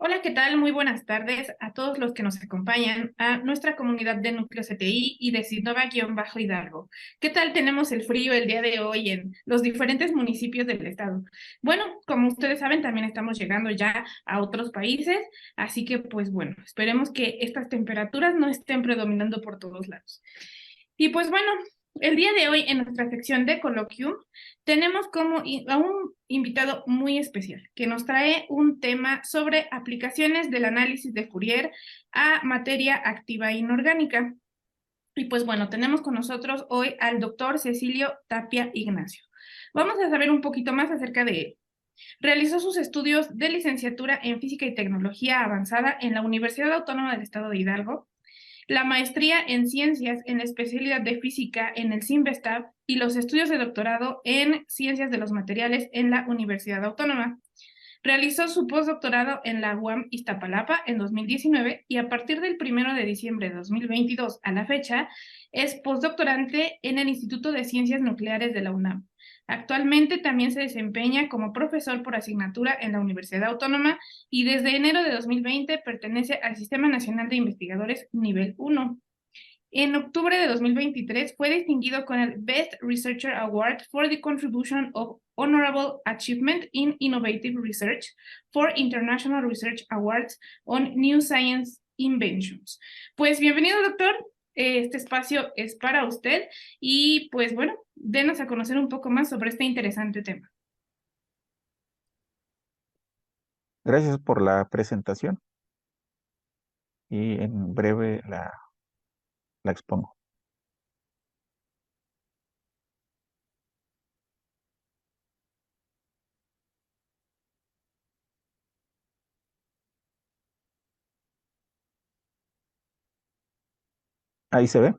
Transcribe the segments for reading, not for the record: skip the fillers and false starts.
Hola, ¿qué tal? Muy buenas tardes a todos los que nos acompañan a nuestra comunidad de Núcleo CTI y de Sinova-Hidalgo. ¿Qué tal tenemos el frío el día de hoy en los diferentes municipios del estado? Bueno, como ustedes saben, también estamos llegando ya a otros países, así que pues bueno, esperemos que estas temperaturas no estén predominando por todos lados. Y pues bueno, el día de hoy en nuestra sección de Coloquium tenemos a un invitado muy especial que nos trae un tema sobre aplicaciones del análisis de Fourier a materia activa inorgánica. Y pues bueno, tenemos con nosotros hoy al doctor Cecilio Tapia Ignacio. Vamos a saber un poquito más acerca de él. Realizó sus estudios de licenciatura en Física y Tecnología Avanzada en la Universidad Autónoma del Estado de Hidalgo, la maestría en Ciencias en la especialidad de Física en el CIMBESTAB y los estudios de doctorado en Ciencias de los Materiales en la Universidad Autónoma. Realizó su postdoctorado en la UAM Iztapalapa en 2019 y a partir del 1 de diciembre de 2022 a la fecha es postdoctorante en el Instituto de Ciencias Nucleares de la UNAM. Actualmente también se desempeña como profesor por asignatura en la Universidad Autónoma y desde enero de 2020 pertenece al Sistema Nacional de Investigadores Nivel 1. En octubre de 2023 fue distinguido con el Best Researcher Award for the Contribution of Honorable Achievement in Innovative Research for International Research Awards on New Science Inventions. Pues bienvenido, doctor. Este espacio es para usted y pues bueno, denos a conocer un poco más sobre este interesante tema. Gracias por la presentación y en breve la expongo. Ahí se ve.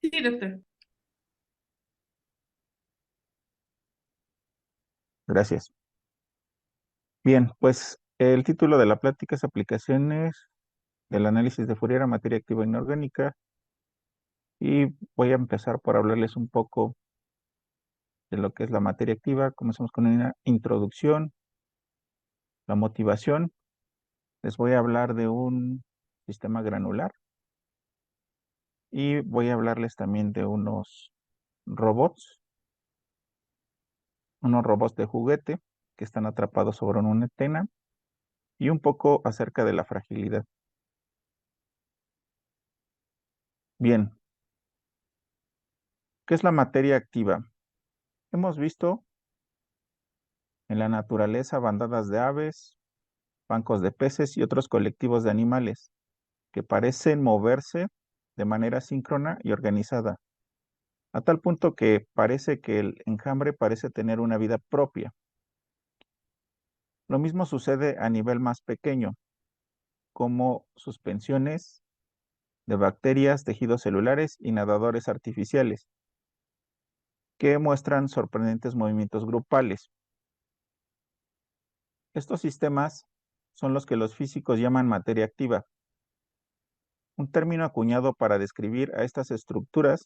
Sí, doctor. Gracias. Bien, pues el título de la plática es Aplicaciones del análisis de Fourier a materia activa inorgánica y voy a empezar por hablarles un poco de lo que es la materia activa. Comenzamos con una introducción, la motivación. Les voy a hablar de un sistema granular y voy a hablarles también de robots, unos robots de juguete que están atrapados sobre una antena y un poco acerca de la fragilidad. Bien, ¿qué es la materia activa? Hemos visto en la naturaleza bandadas de aves, bancos de peces y otros colectivos de animales que parecen moverse de manera síncrona y organizada, a tal punto que parece que el enjambre parece tener una vida propia. Lo mismo sucede a nivel más pequeño, como suspensiones de bacterias, tejidos celulares y nadadores artificiales, que muestran sorprendentes movimientos grupales. Estos sistemas son los que los físicos llaman materia activa, un término acuñado para describir a estas estructuras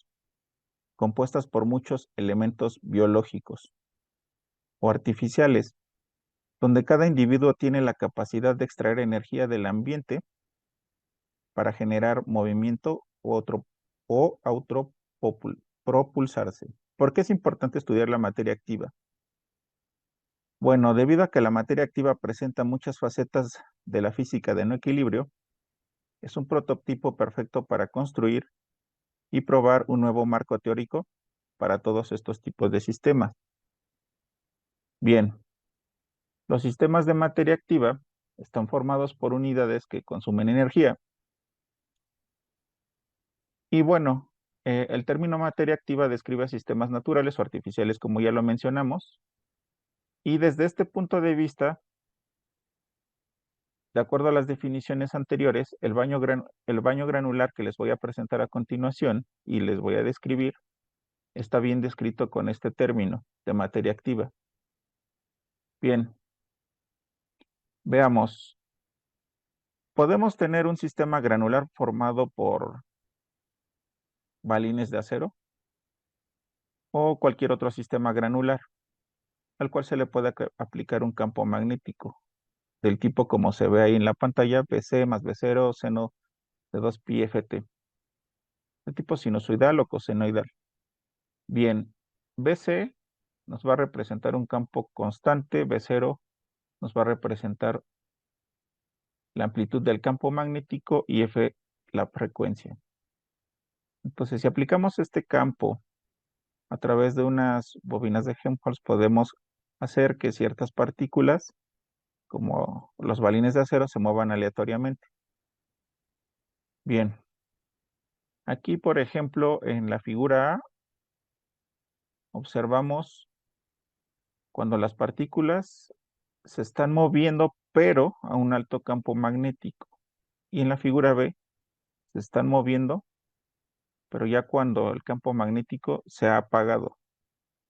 compuestas por muchos elementos biológicos o artificiales, donde cada individuo tiene la capacidad de extraer energía del ambiente para generar movimiento o autopropulsarse. ¿Por qué es importante estudiar la materia activa? Bueno, debido a que la materia activa presenta muchas facetas de la física de no equilibrio, es un prototipo perfecto para construir y probar un nuevo marco teórico para todos estos tipos de sistemas. Bien, los sistemas de materia activa están formados por unidades que consumen energía. Y bueno, el término materia activa describe a sistemas naturales o artificiales, como ya lo mencionamos. Y desde este punto de vista, de acuerdo a las definiciones anteriores, el baño granular que les voy a presentar a continuación y les voy a describir, está bien descrito con este término de materia activa. Bien, veamos. Podemos tener un sistema granular formado por balines de acero o cualquier otro sistema granular, al cual se le puede aplicar un campo magnético del tipo como se ve ahí en la pantalla, BC más B0, seno de 2pi ft, de tipo sinusoidal o cosenoidal. Bien, BC nos va a representar un campo constante, B0 nos va a representar la amplitud del campo magnético y F la frecuencia. Entonces, si aplicamos este campo a través de unas bobinas de Helmholtz, podemos hacer que ciertas partículas, como los balines de acero, se muevan aleatoriamente. Bien, aquí, por ejemplo, en la figura A, observamos cuando las partículas se están moviendo, pero a un alto campo magnético. Y en la figura B, se están moviendo, pero ya cuando el campo magnético se ha apagado,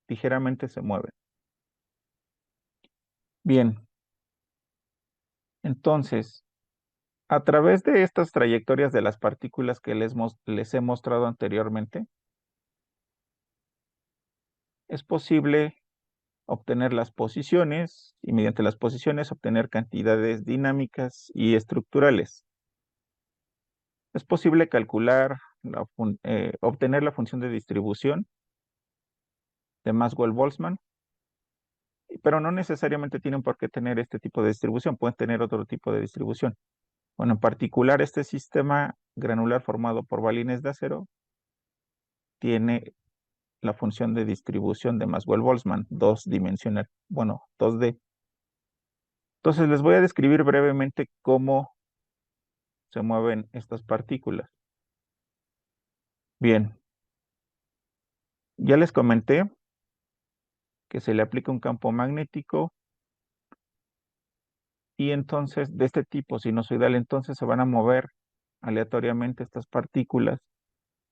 ligeramente se mueven. Bien, entonces, a través de estas trayectorias de las partículas que les he mostrado anteriormente, es posible obtener las posiciones y mediante las posiciones obtener cantidades dinámicas y estructurales. Es posible calcular, obtener la función de distribución de Maxwell-Boltzmann, pero no necesariamente tienen por qué tener este tipo de distribución, pueden tener otro tipo de distribución. Bueno, en particular, este sistema granular formado por balines de acero tiene la función de distribución de Maxwell-Boltzmann, dos dimensional, bueno, 2D. Entonces les voy a describir brevemente cómo se mueven estas partículas. Bien, ya les comenté que se le aplica un campo magnético y entonces de este tipo sinusoidal, entonces se van a mover aleatoriamente estas partículas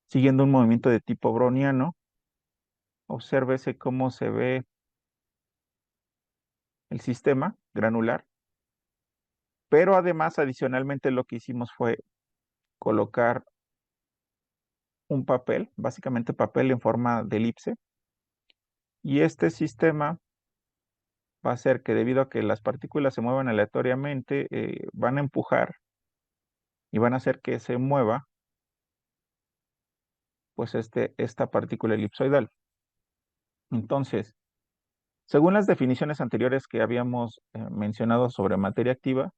siguiendo un movimiento de tipo browniano. Obsérvese cómo se ve el sistema granular, pero además adicionalmente lo que hicimos fue colocar un papel, básicamente papel en forma de elipse, y este sistema va a hacer que debido a que las partículas se muevan aleatoriamente, van a empujar y van a hacer que se mueva pues esta partícula elipsoidal. Entonces, según las definiciones anteriores que habíamos mencionado sobre materia activa,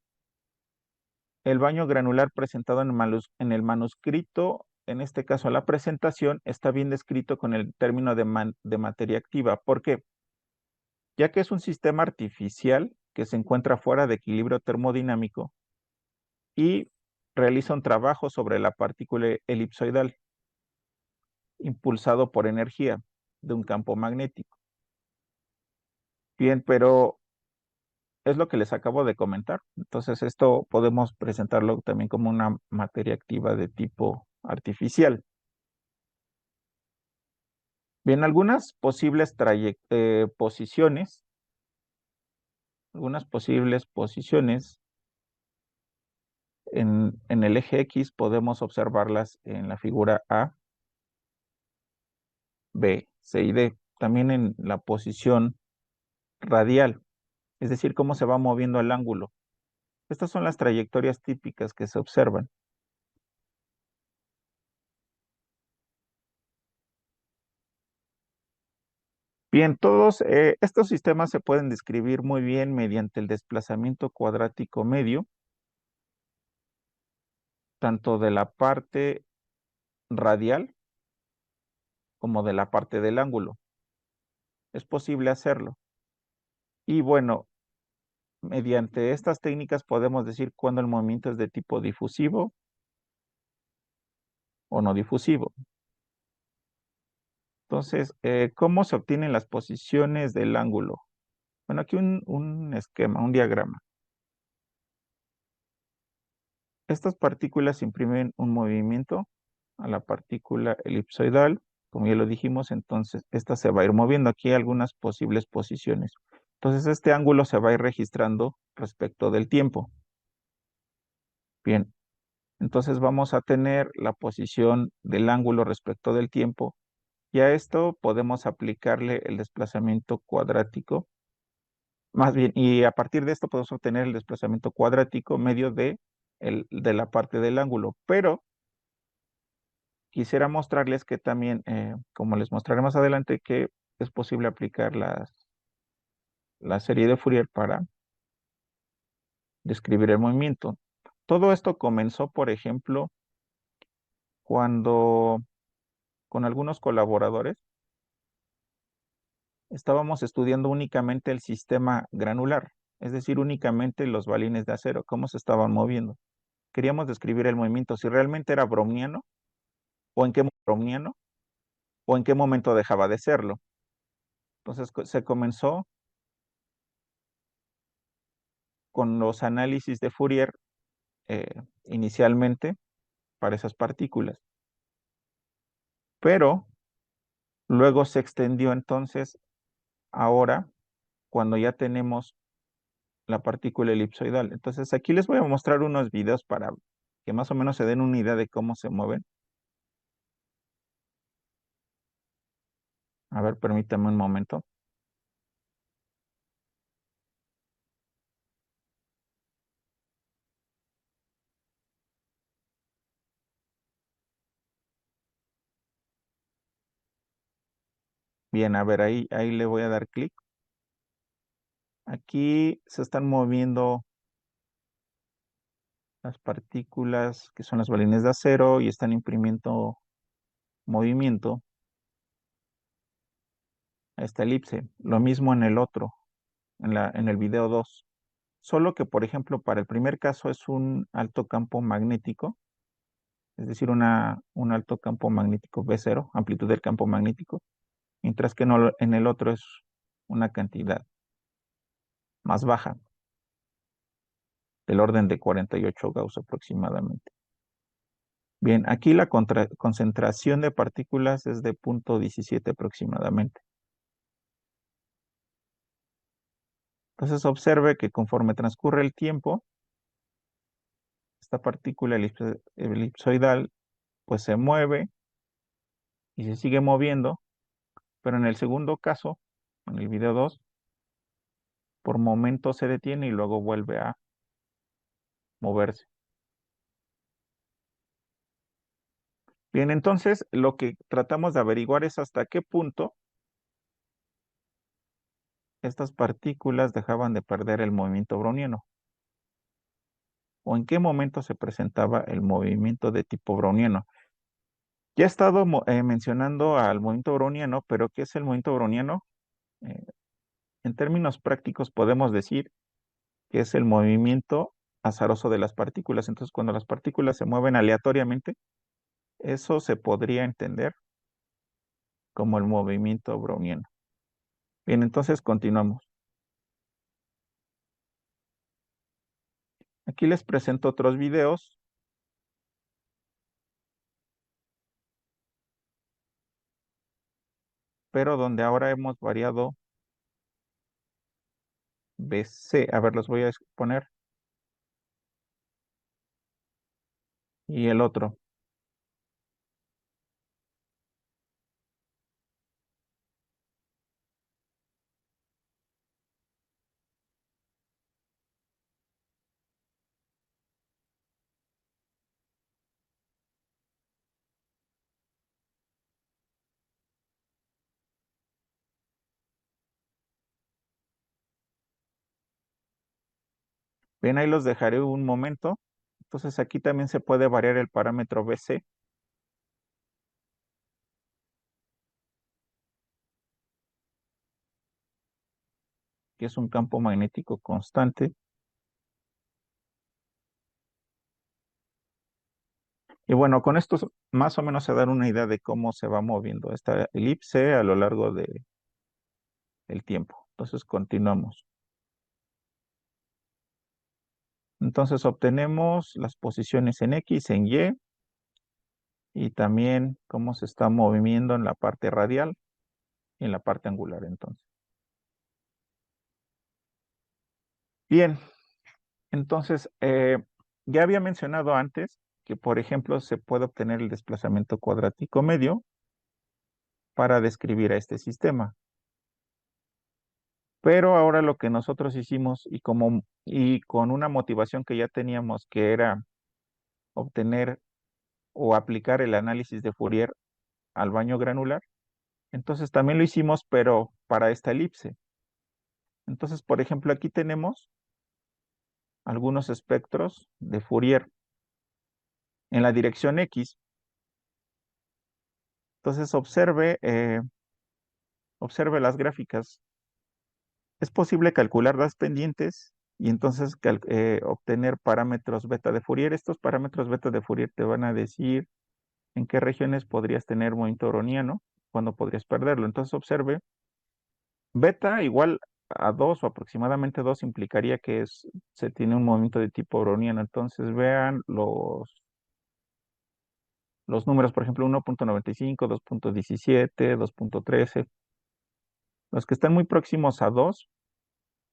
el baño granular presentado en el manuscrito, en este caso la presentación, está bien descrito con el término de materia activa. ¿Por qué? Ya que es un sistema artificial que se encuentra fuera de equilibrio termodinámico y realiza un trabajo sobre la partícula elipsoidal, impulsado por energía de un campo magnético. Bien, pero es lo que les acabo de comentar. Entonces, esto podemos presentarlo también como una materia activa de tipo artificial. Bien, algunas posibles posiciones en el eje X podemos observarlas en la figura A, B, C y D. También en la posición radial, es decir, cómo se va moviendo el ángulo. Estas son las trayectorias típicas que se observan. Bien, todos estos sistemas se pueden describir muy bien mediante el desplazamiento cuadrático medio, tanto de la parte radial como de la parte del ángulo. Es posible hacerlo. Y bueno, mediante estas técnicas podemos decir cuándo el movimiento es de tipo difusivo o no difusivo. Entonces, ¿cómo se obtienen las posiciones del ángulo? Bueno, aquí un esquema, un diagrama. Estas partículas imprimen un movimiento a la partícula elipsoidal, como ya lo dijimos, entonces esta se va a ir moviendo. Aquí hay algunas posibles posiciones. Entonces este ángulo se va a ir registrando respecto del tiempo. Bien, entonces vamos a tener la posición del ángulo respecto del tiempo y a esto podemos aplicarle el desplazamiento cuadrático Más bien, y a partir de esto podemos obtener el desplazamiento cuadrático medio de la parte del ángulo. Pero quisiera mostrarles que también, como les mostraré más adelante, que es posible aplicar la serie de Fourier para describir el movimiento. Todo esto comenzó, por ejemplo, cuando con algunos colaboradores estábamos estudiando únicamente el sistema granular, es decir, únicamente los balines de acero, cómo se estaban moviendo. Queríamos describir el movimiento, si realmente era browniano o en qué browniano o en qué momento dejaba de serlo. Entonces se comenzó con los análisis de Fourier inicialmente para esas partículas, pero luego se extendió entonces ahora cuando ya tenemos la partícula elipsoidal. Entonces aquí les voy a mostrar unos videos para que más o menos se den una idea de cómo se mueven. A ver, permítame un momento. Bien, a ver, ahí le voy a dar clic. Aquí se están moviendo las partículas que son las balines de acero y están imprimiendo movimiento a esta elipse. Lo mismo en el otro, en el video 2. Solo que, por ejemplo, para el primer caso es un alto campo magnético, es decir, un alto campo magnético V0, amplitud del campo magnético, mientras que en el otro es una cantidad más baja, del orden de 48 Gauss aproximadamente. Bien, aquí la concentración de partículas es de 0.17 aproximadamente. Entonces observe que conforme transcurre el tiempo, esta partícula elipsoidal pues se mueve y se sigue moviendo, pero en el segundo caso, en el video 2, por momentos se detiene y luego vuelve a moverse. Bien, entonces lo que tratamos de averiguar es hasta qué punto estas partículas dejaban de perder el movimiento browniano o en qué momento se presentaba el movimiento de tipo browniano. Ya he estado mencionando al movimiento browniano, pero ¿qué es el movimiento browniano? Eh, en términos prácticos podemos decir que es el movimiento azaroso de las partículas. Entonces, cuando las partículas se mueven aleatoriamente, eso se podría entender como el movimiento browniano. Bien, entonces continuamos. Aquí les presento otros videos, pero donde ahora hemos variado BC. A ver, los voy a poner. Y el otro. Bien, ahí los dejaré un momento. Entonces aquí también se puede variar el parámetro BC, que es un campo magnético constante. Y bueno, con esto más o menos se dan una idea de cómo se va moviendo esta elipse a lo largo del tiempo. Entonces continuamos. Entonces obtenemos las posiciones en X, en Y, y también cómo se está moviendo en la parte radial y en la parte angular entonces. Bien, entonces ya había mencionado antes que, por ejemplo, se puede obtener el desplazamiento cuadrático medio para describir a este sistema. Pero ahora lo que nosotros hicimos y con una motivación que ya teníamos, que era obtener o aplicar el análisis de Fourier al baño granular, entonces también lo hicimos, pero para esta elipse. Entonces, por ejemplo, aquí tenemos algunos espectros de Fourier en la dirección X. Entonces, observe las gráficas. Es posible calcular las pendientes y entonces obtener parámetros beta de Fourier. Estos parámetros beta de Fourier te van a decir en qué regiones podrías tener movimiento browniano, cuándo podrías perderlo. Entonces, observe, beta igual a 2 o aproximadamente 2 implicaría que se tiene un movimiento de tipo browniano. Entonces, vean los números, por ejemplo, 1.95, 2.17, 2.13. Los que están muy próximos a 2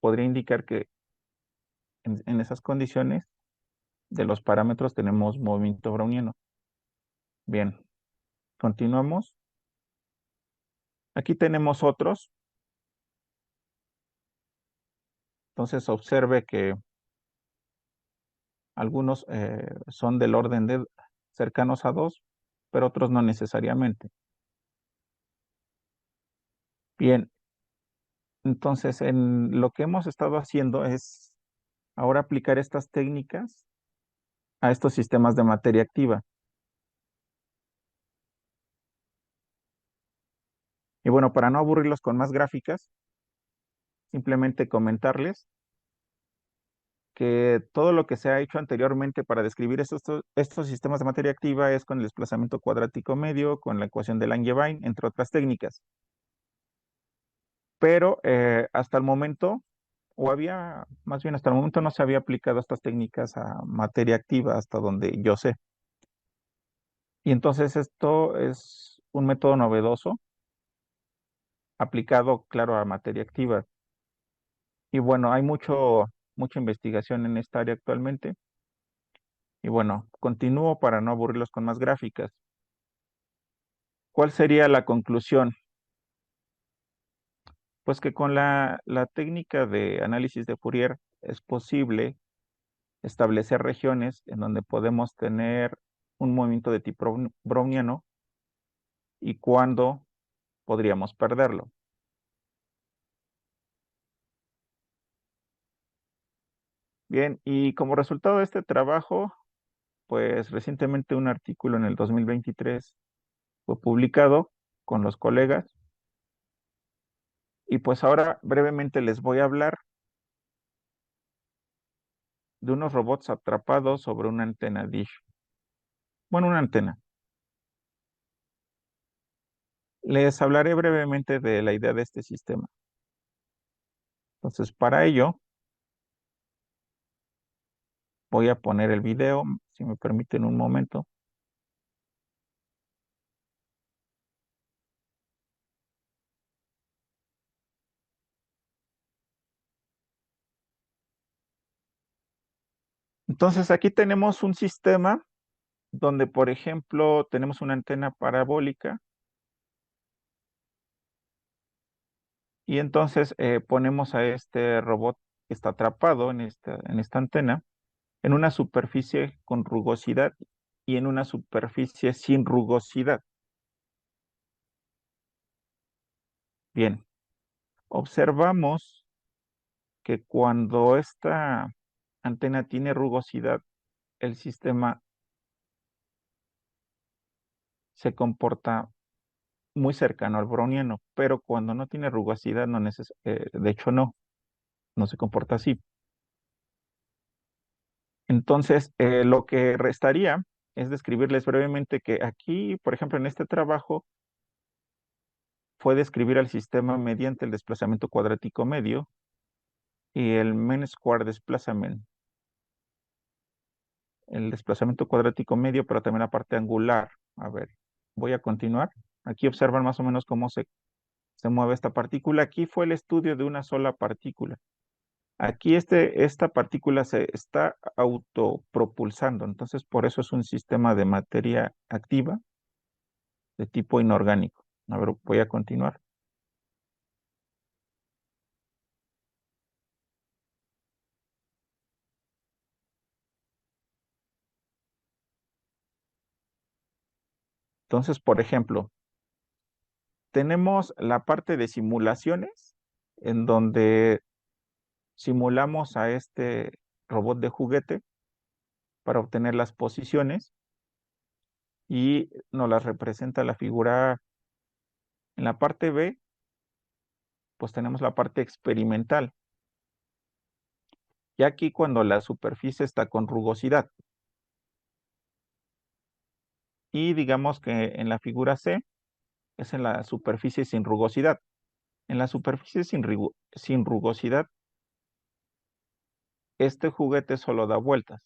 podría indicar que en esas condiciones de los parámetros tenemos movimiento browniano. Bien, continuamos. Aquí tenemos otros. Entonces observe que algunos son del orden de cercanos a 2, pero otros no necesariamente. Bien, entonces en lo que hemos estado haciendo es ahora aplicar estas técnicas a estos sistemas de materia activa. Y bueno, para no aburrirlos con más gráficas, simplemente comentarles que todo lo que se ha hecho anteriormente para describir estos sistemas de materia activa es con el desplazamiento cuadrático medio, con la ecuación de Langevin, entre otras técnicas. Pero hasta el momento, más bien hasta el momento no se había aplicado estas técnicas a materia activa, hasta donde yo sé. Y entonces esto es un método novedoso, aplicado, claro, a materia activa. Y bueno, hay mucha investigación en esta área actualmente. Y bueno, continúo para no aburrirlos con más gráficas. ¿Cuál sería la conclusión? Pues que con la técnica de análisis de Fourier es posible establecer regiones en donde podemos tener un movimiento de tipo browniano y cuándo podríamos perderlo. Bien, y como resultado de este trabajo, pues recientemente un artículo en el 2023 fue publicado con los colegas y pues ahora brevemente les voy a hablar de unos robots atrapados sobre una antena dish. Bueno, una antena. Les hablaré brevemente de la idea de este sistema. Entonces, para ello, voy a poner el video, si me permiten un momento. Entonces, aquí tenemos un sistema donde, por ejemplo, tenemos una antena parabólica y entonces ponemos a este robot que está atrapado en esta antena en una superficie con rugosidad y en una superficie sin rugosidad. Bien, observamos que cuando esta antena tiene rugosidad, el sistema se comporta muy cercano al browniano, pero cuando no tiene rugosidad, de hecho no se comporta así. Entonces, lo que restaría es describirles brevemente que aquí, por ejemplo, en este trabajo, fue describir al sistema mediante el desplazamiento cuadrático medio y el mean square displacement, el desplazamiento cuadrático medio, pero también la parte angular. A ver, voy a continuar. Aquí observan más o menos cómo se mueve esta partícula. Aquí fue el estudio de una sola partícula. Aquí esta partícula se está autopropulsando, entonces por eso es un sistema de materia activa de tipo inorgánico. A ver, voy a continuar. Entonces, por ejemplo, tenemos la parte de simulaciones, en donde simulamos a este robot de juguete para obtener las posiciones y nos las representa la figura A. En la parte B, pues tenemos la parte experimental. Y aquí cuando la superficie está con rugosidad. Y digamos que en la figura C es en la superficie sin rugosidad. En la superficie sin rugosidad, este juguete solo da vueltas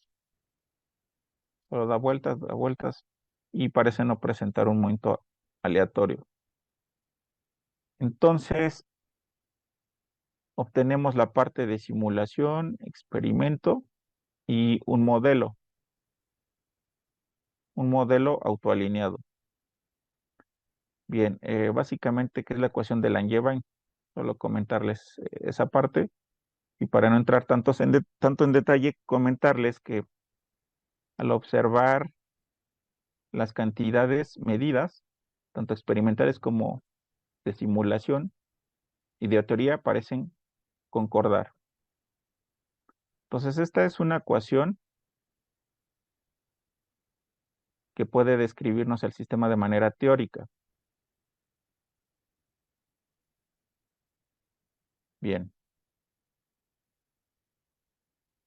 y parece no presentar un movimiento aleatorio. Entonces, obtenemos la parte de simulación, experimento y un modelo autoalineado. Bien, básicamente, ¿qué es la ecuación de Langevin? Solo comentarles esa parte. Y para no entrar tanto en detalle, comentarles que al observar las cantidades medidas, tanto experimentales como de simulación y de teoría, parecen concordar. Entonces, esta es una ecuación que puede describirnos el sistema de manera teórica. Bien.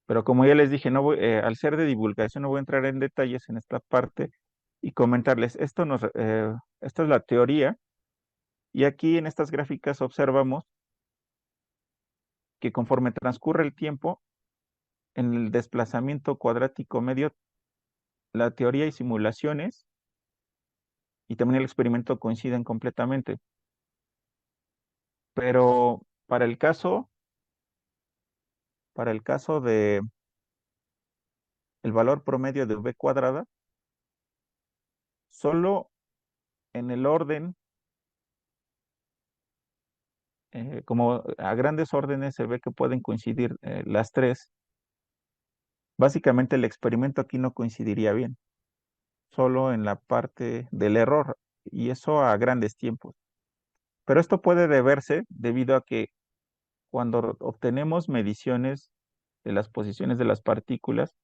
Pero como ya les dije, al ser de divulgación no voy a entrar en detalles en esta parte y comentarles, esta es la teoría, y aquí en estas gráficas observamos que conforme transcurre el tiempo, en el desplazamiento cuadrático medio, la teoría y simulaciones y también el experimento coinciden completamente. Pero para el caso de el valor promedio de v cuadrada, solo en el orden, como a grandes órdenes se ve que pueden coincidir las tres. Básicamente el experimento aquí no coincidiría bien, solo en la parte del error, y eso a grandes tiempos. Pero esto puede deberse debido a que cuando obtenemos mediciones de las posiciones de las partículas,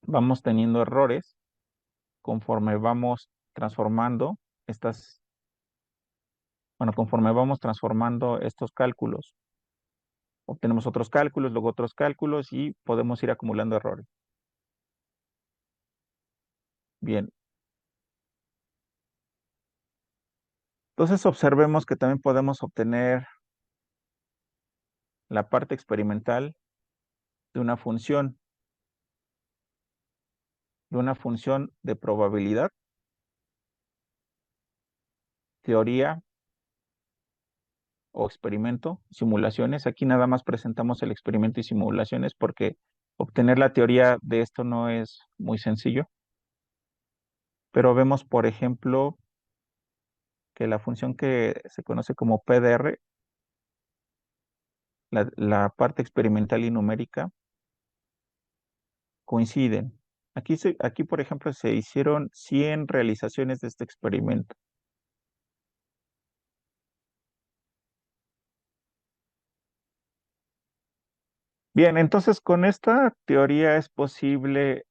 vamos teniendo errores conforme vamos transformando estas, conforme vamos transformando estos cálculos. Obtenemos otros cálculos, luego otros cálculos y podemos ir acumulando errores. Bien. Entonces observemos que también podemos obtener la parte experimental de una función de probabilidad, teoría o experimento, simulaciones. Aquí nada más presentamos el experimento y simulaciones porque obtener la teoría de esto no es muy sencillo. Pero vemos, por ejemplo, que la función que se conoce como PDR, la parte experimental y numérica, coinciden. Aquí, por ejemplo, se hicieron 100 realizaciones de este experimento. Bien, entonces con esta teoría es posible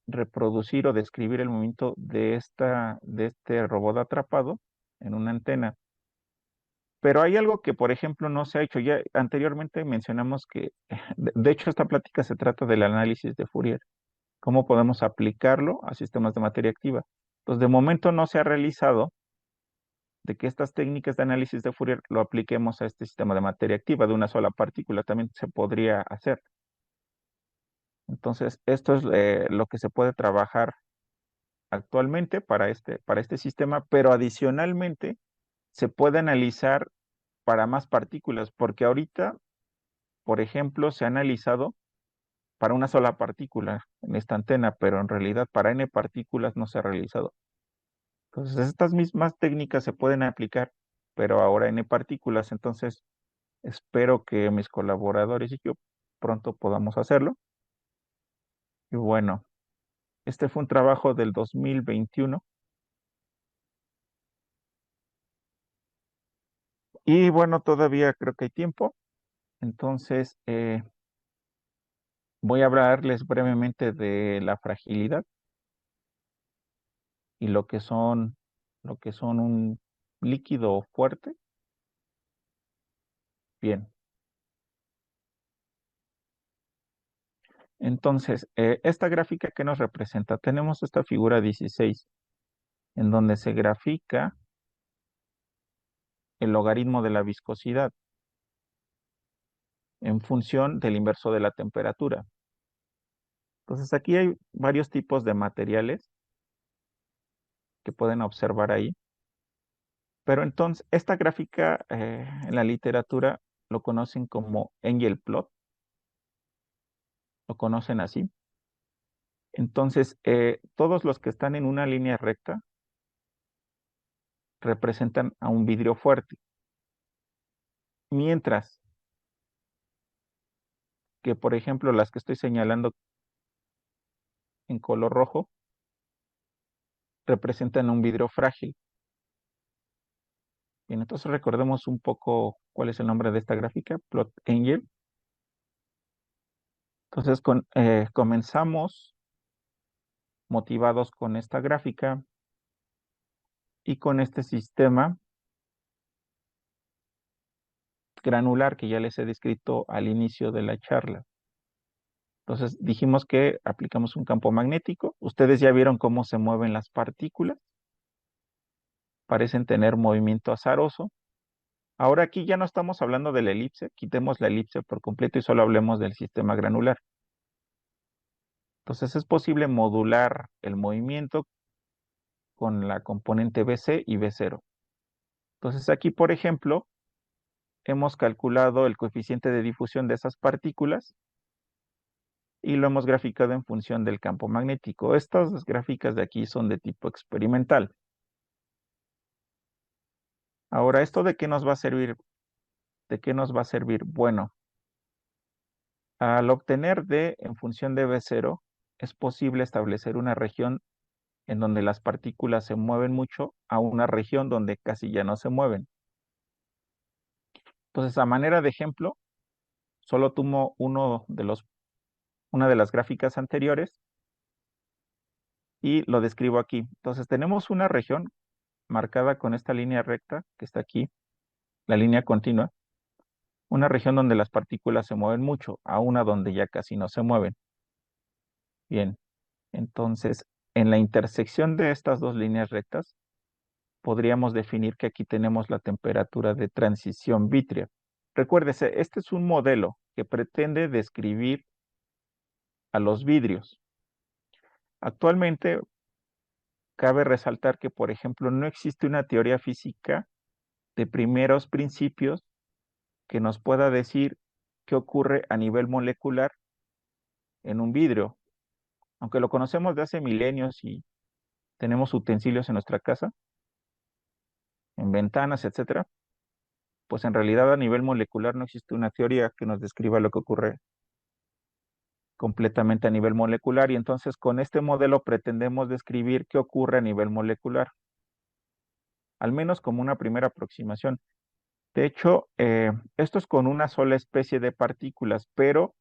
reproducir o describir el movimiento de este robot atrapado en una antena. Pero hay algo que, por ejemplo, no se ha hecho. Ya anteriormente mencionamos que, de hecho, esta plática se trata del análisis de Fourier. ¿Cómo podemos aplicarlo a sistemas de materia activa? Pues de momento no se ha realizado de que estas técnicas de análisis de Fourier lo apliquemos a este sistema de materia activa de una sola partícula. También se podría hacer. Entonces, esto es lo que se puede trabajar actualmente para este sistema, pero adicionalmente se puede analizar para más partículas, porque ahorita, por ejemplo, se ha analizado para una sola partícula en esta antena, pero en realidad para n partículas no se ha realizado. Entonces, estas mismas técnicas se pueden aplicar, pero ahora n partículas. Entonces, espero que mis colaboradores y yo pronto podamos hacerlo. Y bueno, este fue un trabajo del 2021 Y bueno, todavía creo que hay tiempo. Entonces, voy a hablarles brevemente de la fragilidad y lo que son un líquido fuerte. Bien. Entonces, esta gráfica que nos representa, tenemos esta figura 16, en donde se grafica el logaritmo de la viscosidad en función del inverso de la temperatura. Entonces, aquí hay varios tipos de materiales que pueden observar ahí. Pero entonces, esta gráfica en la literatura lo conocen como Engel plot, lo conocen así. Entonces, todos los que están en una línea recta representan a un vidrio fuerte, mientras que, por ejemplo, las que estoy señalando en color rojo representan un vidrio frágil. Bien, entonces recordemos un poco cuál es el nombre de esta gráfica, plot Engel. Entonces, comenzamos motivados con esta gráfica y con este sistema granular que ya les he descrito al inicio de la charla. Entonces dijimos que aplicamos un campo magnético. Ustedes ya vieron cómo se mueven las partículas. Parecen tener movimiento azaroso. Ahora aquí ya no estamos hablando de la elipse. Quitemos la elipse por completo y solo hablemos del sistema granular. Entonces es posible modular el movimiento con la componente BC y B0. Entonces aquí, por ejemplo, hemos calculado el coeficiente de difusión de esas partículas y lo hemos graficado en función del campo magnético. Estas gráficas de aquí son de tipo experimental. Ahora, ¿esto de qué nos va a servir? ¿De qué nos va a servir? Bueno, al obtener D en función de B0, es posible establecer una región en donde las partículas se mueven mucho a una región donde casi ya no se mueven. Entonces, a manera de ejemplo, solo tomo una de las gráficas anteriores y lo describo aquí. Entonces, tenemos una región marcada con esta línea recta que está aquí, la línea continua, una región donde las partículas se mueven mucho, a una donde ya casi no se mueven. Bien, entonces, en la intersección de estas dos líneas rectas, podríamos definir que aquí tenemos la temperatura de transición vítrea. Recuérdese, este es un modelo que pretende describir a los vidrios. Actualmente, cabe resaltar que, por ejemplo, no existe una teoría física de primeros principios que nos pueda decir qué ocurre a nivel molecular en un vidrio. Aunque lo conocemos de hace milenios y tenemos utensilios en nuestra casa, en ventanas, etcétera, pues en realidad a nivel molecular no existe una teoría que nos describa lo que ocurre completamente a nivel molecular y entonces con este modelo pretendemos describir qué ocurre a nivel molecular, al menos como una primera aproximación. De hecho, esto es con una sola especie de partículas, pero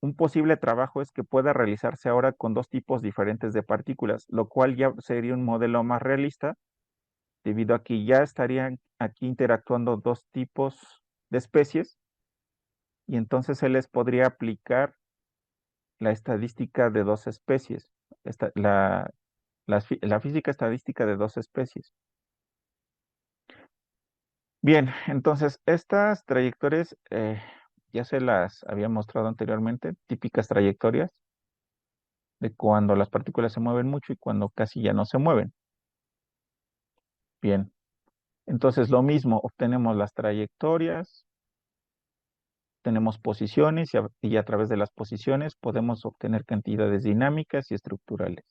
un posible trabajo es que pueda realizarse ahora con dos tipos diferentes de partículas, lo cual ya sería un modelo más realista, debido a que ya estarían aquí interactuando dos tipos de especies y entonces se les podría aplicar la estadística de dos especies, la física estadística de dos especies. Bien, entonces estas trayectorias ya se las había mostrado anteriormente, típicas trayectorias de cuando las partículas se mueven mucho y cuando casi ya no se mueven. Bien, entonces lo mismo, obtenemos las trayectorias, tenemos posiciones y a través de las posiciones podemos obtener cantidades dinámicas y estructurales.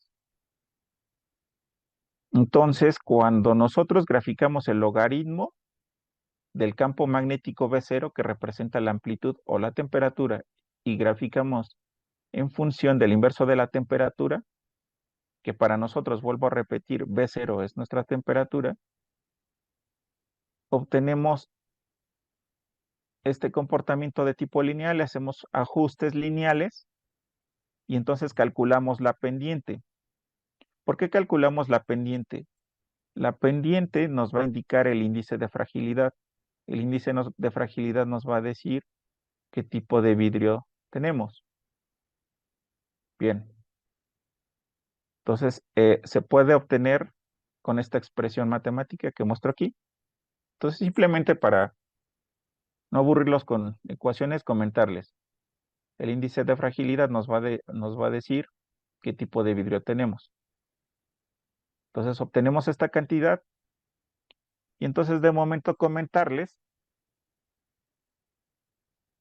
Entonces, cuando nosotros graficamos el logaritmo del campo magnético B0 que representa la amplitud o la temperatura y graficamos en función del inverso de la temperatura, que para nosotros, vuelvo a repetir, B0 es nuestra temperatura, obtenemos este comportamiento de tipo lineal, le hacemos ajustes lineales y entonces calculamos la pendiente. ¿Por qué calculamos la pendiente? La pendiente nos va a indicar el índice de fragilidad. El índice de fragilidad nos va a decir qué tipo de vidrio tenemos. Bien. Entonces, se puede obtener con esta expresión matemática que muestro aquí. Entonces, simplemente para no aburrirlos con ecuaciones, comentarles. El índice de fragilidad nos va a decir qué tipo de vidrio tenemos. Entonces, obtenemos esta cantidad y entonces de momento comentarles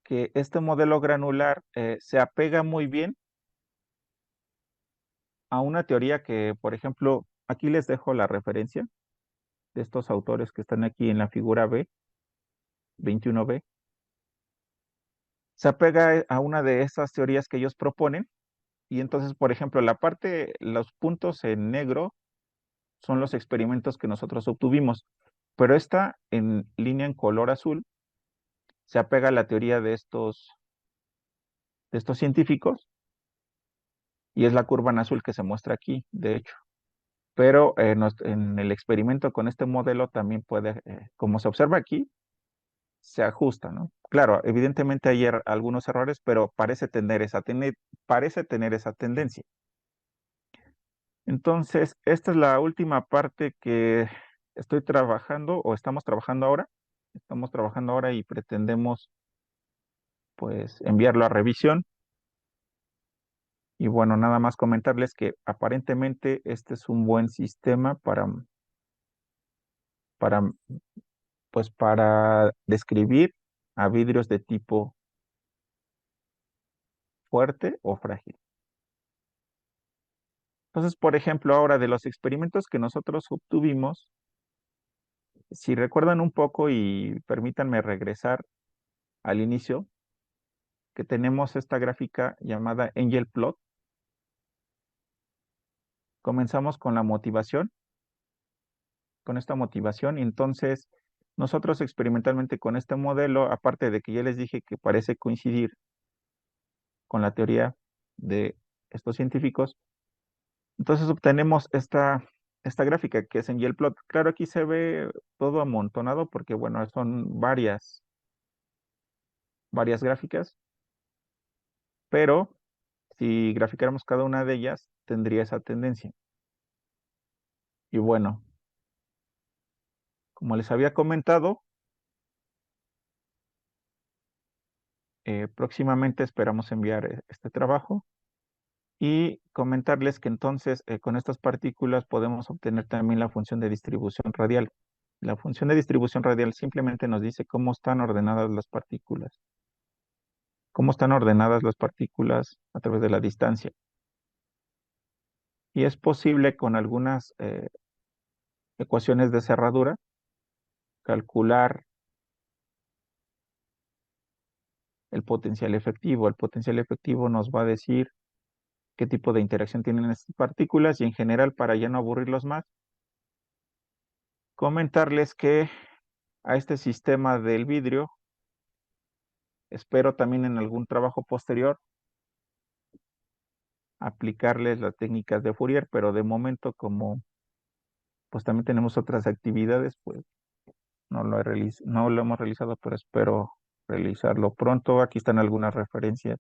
que este modelo granular se apega muy bien a una teoría que, por ejemplo, aquí les dejo la referencia de estos autores que están aquí en la figura B, 21B. Se apega a una de esas teorías que ellos proponen y entonces, por ejemplo, los puntos en negro son los experimentos que nosotros obtuvimos, pero esta en línea en color azul se apega a la teoría de estos científicos y es la curva en azul que se muestra aquí, de hecho. Pero en el experimento con este modelo también puede, como se observa aquí, se ajusta, ¿no? Claro, evidentemente hay algunos errores, pero parece tener esa tendencia. Entonces, esta es la última parte que estoy trabajando o estamos trabajando ahora. Estamos trabajando ahora y pretendemos, pues, enviarlo a revisión. Y bueno, nada más comentarles que aparentemente este es un buen sistema para, pues, para describir a vidrios de tipo fuerte o frágil. Entonces, por ejemplo, ahora de los experimentos que nosotros obtuvimos, si recuerdan un poco y permítanme regresar al inicio, que tenemos esta gráfica llamada Angel Plot. Comenzamos con la motivación, con esta motivación, y entonces nosotros experimentalmente con este modelo, aparte de que ya les dije que parece coincidir con la teoría de estos científicos, entonces obtenemos esta gráfica que es Angel Plot. Claro, aquí se ve todo amontonado porque, bueno, son varias gráficas, pero si graficáramos cada una de ellas, tendría esa tendencia. Y bueno, como les había comentado, próximamente esperamos enviar este trabajo y comentarles que entonces con estas partículas podemos obtener también la función de distribución radial. La función de distribución radial simplemente nos dice cómo están ordenadas las partículas, a través de la distancia. Y es posible con algunas ecuaciones de cerradura calcular el potencial efectivo. El potencial efectivo nos va a decir qué tipo de interacción tienen estas partículas y en general, para ya no aburrirlos más, comentarles que a este sistema del vidrio, espero también en algún trabajo posterior aplicarles las técnicas de Fourier, pero de momento como pues también tenemos otras actividades, pues no lo hemos realizado, pero espero realizarlo pronto. Aquí están algunas referencias.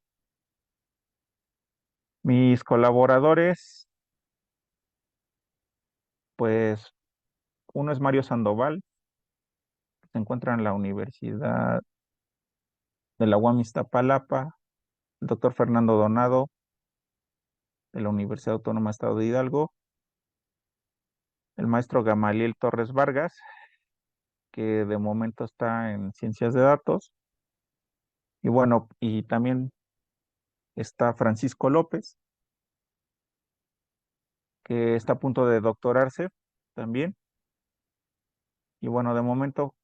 Mis colaboradores, pues uno es Mario Sandoval, que se encuentra en la Universidad de la UAM Iztapalapa, el doctor Fernando Donado, de la Universidad Autónoma Estado de Hidalgo, el maestro Gamaliel Torres Vargas, que de momento está en ciencias de datos, y bueno, y también está Francisco López, que está a punto de doctorarse también, y bueno, de momento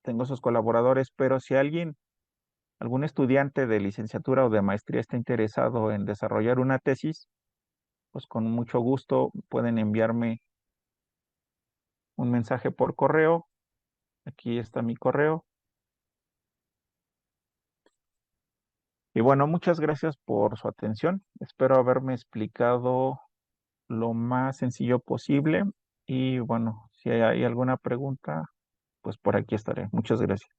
tengo esos colaboradores, pero si algún estudiante de licenciatura o de maestría está interesado en desarrollar una tesis, pues con mucho gusto pueden enviarme un mensaje por correo. Aquí está mi correo. Y bueno, muchas gracias por su atención. Espero haberme explicado lo más sencillo posible. Y bueno, si hay alguna pregunta, pues por aquí estaré. Muchas gracias.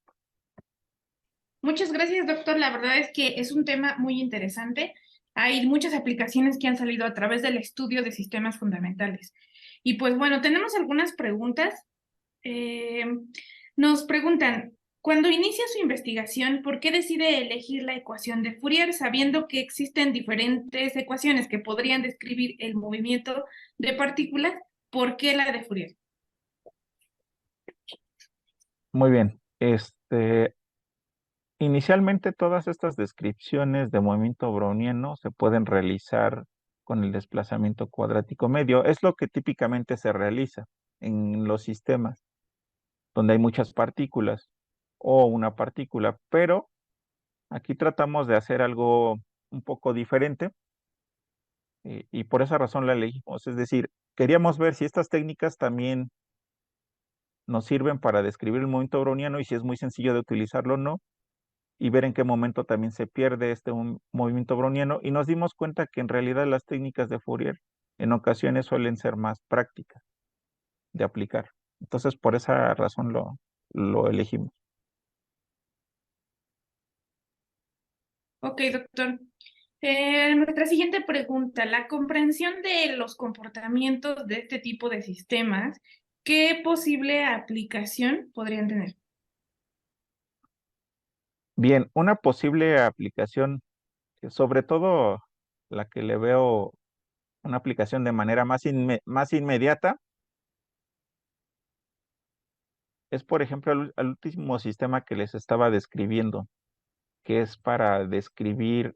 Muchas gracias, doctor. La verdad es que es un tema muy interesante. Hay muchas aplicaciones que han salido a través del estudio de sistemas fundamentales. Y pues bueno, tenemos algunas preguntas. Eh, Nos preguntan, cuando inicia su investigación, ¿por qué decide elegir la ecuación de Fourier, sabiendo que existen diferentes ecuaciones que podrían describir el movimiento de partículas? ¿Por qué la de Fourier? Muy bien. Inicialmente todas estas descripciones de movimiento browniano se pueden realizar con el desplazamiento cuadrático medio. Es lo que típicamente se realiza en los sistemas donde hay muchas partículas o una partícula, pero aquí tratamos de hacer algo un poco diferente y por esa razón la elegimos. Es decir, queríamos ver si estas técnicas también nos sirven para describir el movimiento browniano y si es muy sencillo de utilizarlo o no, y ver en qué momento también se pierde este movimiento browniano. Y nos dimos cuenta que en realidad las técnicas de Fourier en ocasiones suelen ser más prácticas de aplicar. Entonces, por esa razón lo elegimos. Ok, doctor. Nuestra siguiente pregunta, la comprensión de los comportamientos de este tipo de sistemas, ¿qué posible aplicación podrían tener? Bien, una posible aplicación, sobre todo la que le veo una aplicación de manera más inmediata, es por ejemplo el último sistema que les estaba describiendo, que es para describir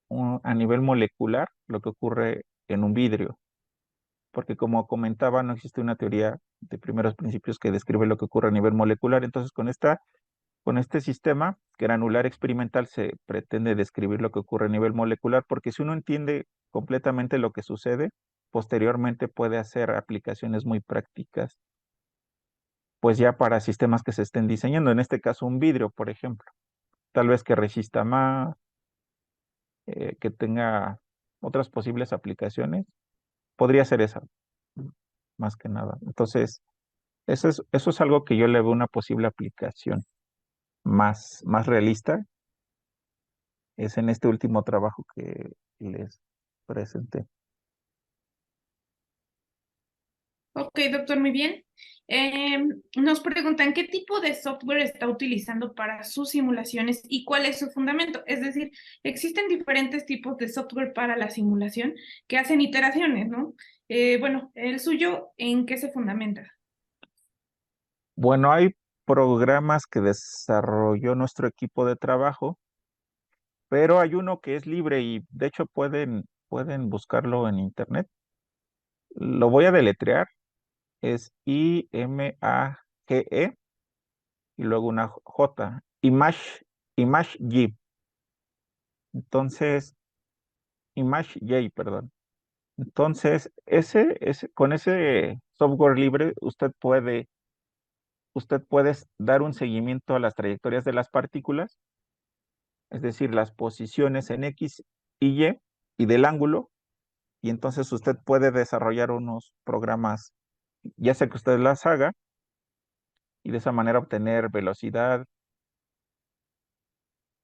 a nivel molecular lo que ocurre en un vidrio. Porque como comentaba, no existe una teoría de primeros principios que describe lo que ocurre a nivel molecular. Entonces, con este sistema granular experimental se pretende describir lo que ocurre a nivel molecular, porque si uno entiende completamente lo que sucede, posteriormente puede hacer aplicaciones muy prácticas, pues ya para sistemas que se estén diseñando, en este caso un vidrio, por ejemplo, tal vez que resista más, que tenga otras posibles aplicaciones, podría ser esa, más que nada. Entonces, eso es algo que yo le veo una posible aplicación más realista, es en este último trabajo que les presenté. Ok, doctor, muy bien. Nos preguntan qué tipo de software está utilizando para sus simulaciones y cuál es su fundamento. Es decir, existen diferentes tipos de software para la simulación que hacen iteraciones, ¿no? Bueno, el suyo, ¿en qué se fundamenta? Bueno, hay programas que desarrolló nuestro equipo de trabajo, pero hay uno que es libre y de hecho pueden buscarlo en internet. Lo voy a deletrear, es IMAGE y luego una J, ImageJ. Entonces, ImageJ, perdón. Entonces, con ese software libre, usted puede dar un seguimiento a las trayectorias de las partículas, es decir, las posiciones en X y del ángulo, y entonces usted puede desarrollar unos programas, ya sea que usted las haga, y de esa manera obtener velocidad,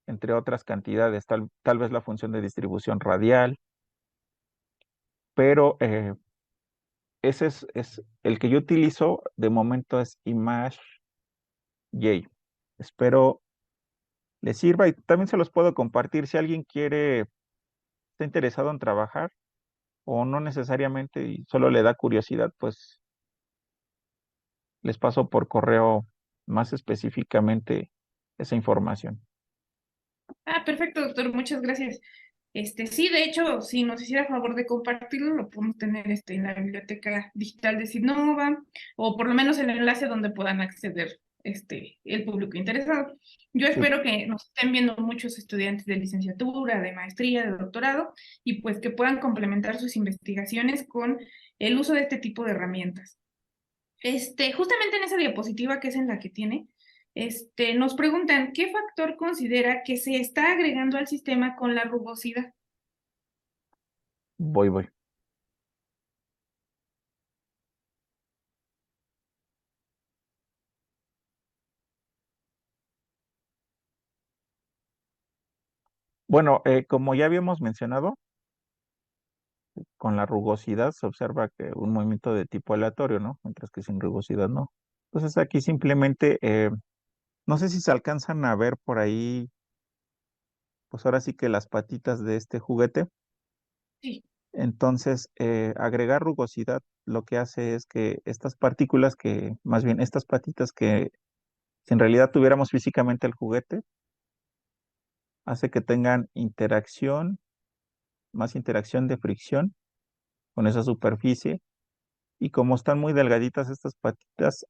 entre otras cantidades, tal vez la función de distribución radial, pero ese es el que yo utilizo, de momento es ImageJ. Espero les sirva y también se los puedo compartir si alguien está interesado en trabajar o no necesariamente y solo le da curiosidad, pues les paso por correo más específicamente esa información. Ah, perfecto, doctor, muchas gracias. Sí, de hecho, si nos hiciera favor de compartirlo, lo podemos tener en la biblioteca digital de Sinova, o por lo menos el enlace donde puedan acceder el público interesado. Yo Sí, espero que nos estén viendo muchos estudiantes de licenciatura, de maestría, de doctorado, y pues que puedan complementar sus investigaciones con el uso de este tipo de herramientas. Justamente en esa diapositiva que es en la que tiene, nos preguntan, ¿qué factor considera que se está agregando al sistema con la rugosidad? Voy. Bueno, como ya habíamos mencionado, con la rugosidad se observa que un movimiento de tipo aleatorio, ¿no? Mientras que sin rugosidad no. Entonces aquí simplemente, no sé si se alcanzan a ver por ahí, pues ahora sí que las patitas de este juguete. Sí. Entonces, agregar rugosidad lo que hace es que estas partículas más bien estas patitas que si en realidad tuviéramos físicamente el juguete, hace que tengan interacción, más interacción de fricción con esa superficie. Y como están muy delgaditas estas patitas,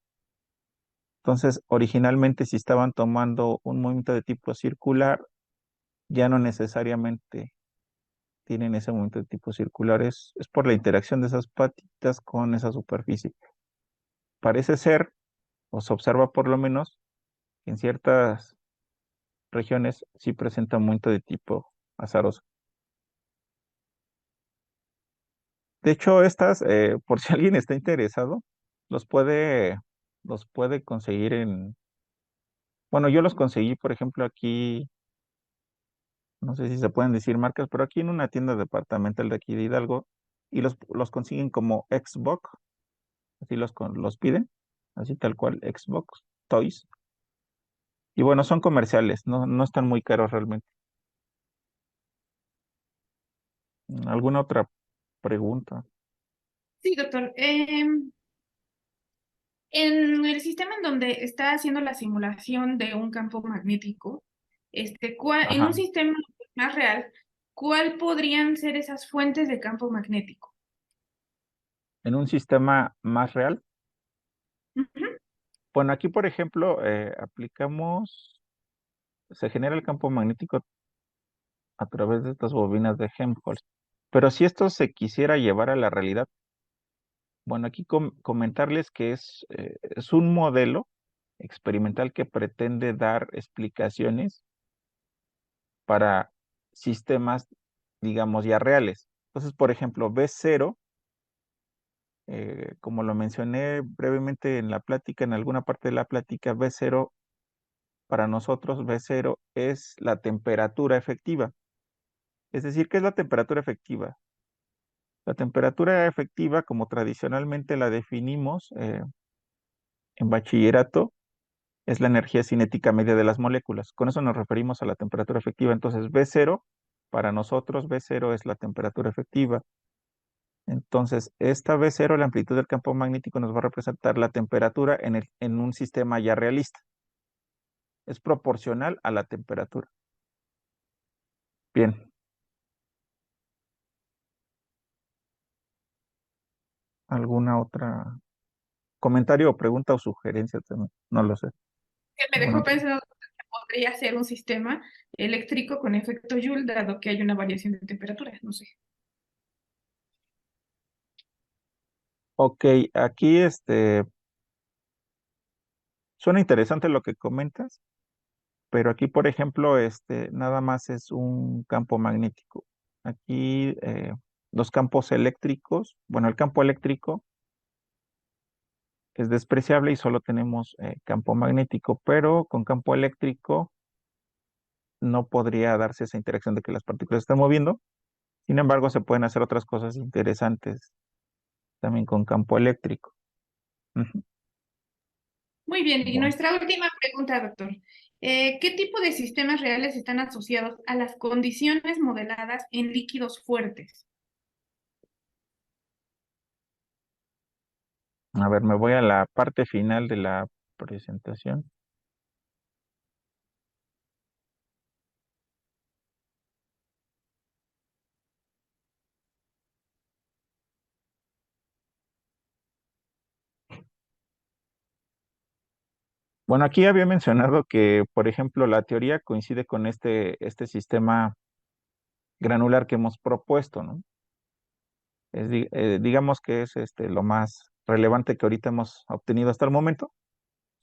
entonces originalmente si estaban tomando un movimiento de tipo circular, ya no necesariamente tienen ese movimiento de tipo circular, es por la interacción de esas patitas con esa superficie. Parece ser, o se observa por lo menos, que en ciertas regiones sí presenta un movimiento de tipo azaroso. De hecho, estas, por si alguien está interesado, los puede, los puede conseguir bueno, yo los conseguí, por ejemplo, aquí, no sé si se pueden decir marcas, pero aquí en una tienda departamental de aquí de Hidalgo, y los consiguen como Xbox, así los piden, así tal cual, Xbox Toys. Y bueno, son comerciales, no están muy caros realmente. ¿Alguna otra pregunta? Sí, doctor. En el sistema en donde está haciendo la simulación de un campo magnético, en un Ajá. sistema más real, ¿cuál podrían ser esas fuentes de campo magnético? En un sistema más real, Ujú. bueno, aquí por ejemplo, se genera el campo magnético a través de estas bobinas de Helmholtz. Pero si esto se quisiera llevar a la realidad, bueno, aquí comentarles que es un modelo experimental que pretende dar explicaciones para sistemas, digamos, ya reales. Entonces, por ejemplo, B0, como lo mencioné brevemente en la plática, en alguna parte de la plática, B0, para nosotros, B0 es la temperatura efectiva. Es decir, ¿qué es la temperatura efectiva? La temperatura efectiva, como tradicionalmente la definimos en bachillerato, es la energía cinética media de las moléculas. Con eso nos referimos a la temperatura efectiva. Entonces, B0, para nosotros, B0 es la temperatura efectiva. Entonces, esta B0, la amplitud del campo magnético, nos va a representar la temperatura en un sistema ya realista. Es proporcional a la temperatura. Bien, ¿alguna otra comentario o pregunta o sugerencia también? No lo sé. Que me ¿Alguna dejó otra? pensando que podría ser un sistema eléctrico con efecto Joule, dado que hay una variación de temperatura, no sé. Ok, aquí suena interesante lo que comentas, pero aquí, por ejemplo, nada más es un campo magnético. Aquí los campos eléctricos, bueno, el campo eléctrico es despreciable y solo tenemos campo magnético, pero con campo eléctrico no podría darse esa interacción de que las partículas se están moviendo. Sin embargo, se pueden hacer otras cosas interesantes también con campo eléctrico. Ujú. Muy bien, y Bueno, nuestra última pregunta, doctor. ¿Qué tipo de sistemas reales están asociados a las condiciones modeladas en líquidos fuertes? a ver, me voy a la parte final de la presentación. Bueno, aquí había mencionado que, por ejemplo, la teoría coincide con este sistema granular que hemos propuesto, ¿no? Digamos que es lo más relevante que ahorita hemos obtenido hasta el momento.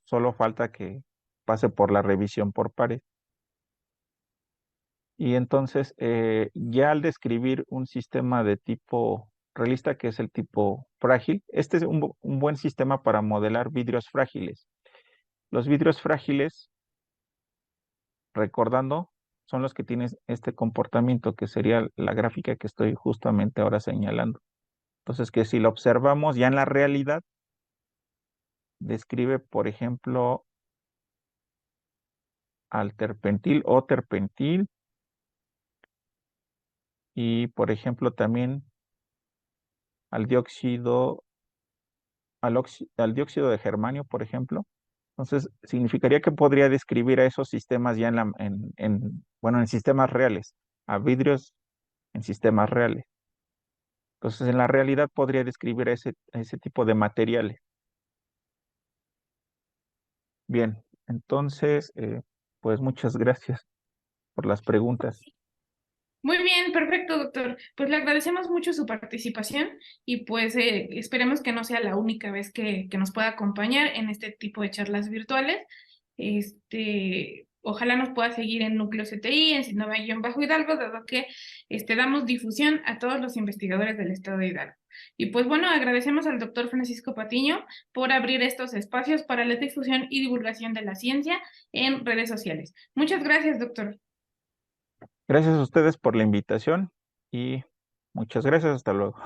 Solo falta que pase por la revisión por pares. Y entonces, ya al describir un sistema de tipo realista, que es el tipo frágil, este es un buen sistema para modelar vidrios frágiles. Los vidrios frágiles, recordando, son los que tienen este comportamiento, que sería la gráfica que estoy justamente ahora señalando. Entonces, que si lo observamos ya en la realidad, describe, por ejemplo, al terpentil o terpentil, y, por ejemplo, también al dióxido, al dióxido de germanio, por ejemplo. Entonces, significaría que podría describir a esos sistemas ya bueno, en sistemas reales, a vidrios en sistemas reales. Entonces, en la realidad podría describir a ese tipo de materiales. Bien, entonces, pues muchas gracias por las preguntas. Muy bien, perfecto, doctor. Pues le agradecemos mucho su participación y pues esperemos que no sea la única vez que nos pueda acompañar en este tipo de charlas virtuales. Ojalá nos pueda seguir en Núcleo CTI, en Sinova-Hidalgo, dado que damos difusión a todos los investigadores del estado de Hidalgo. Y pues bueno, agradecemos al doctor Francisco Patiño por abrir estos espacios para la difusión y divulgación de la ciencia en redes sociales. Muchas gracias, doctor. Gracias a ustedes por la invitación y muchas gracias. Hasta luego.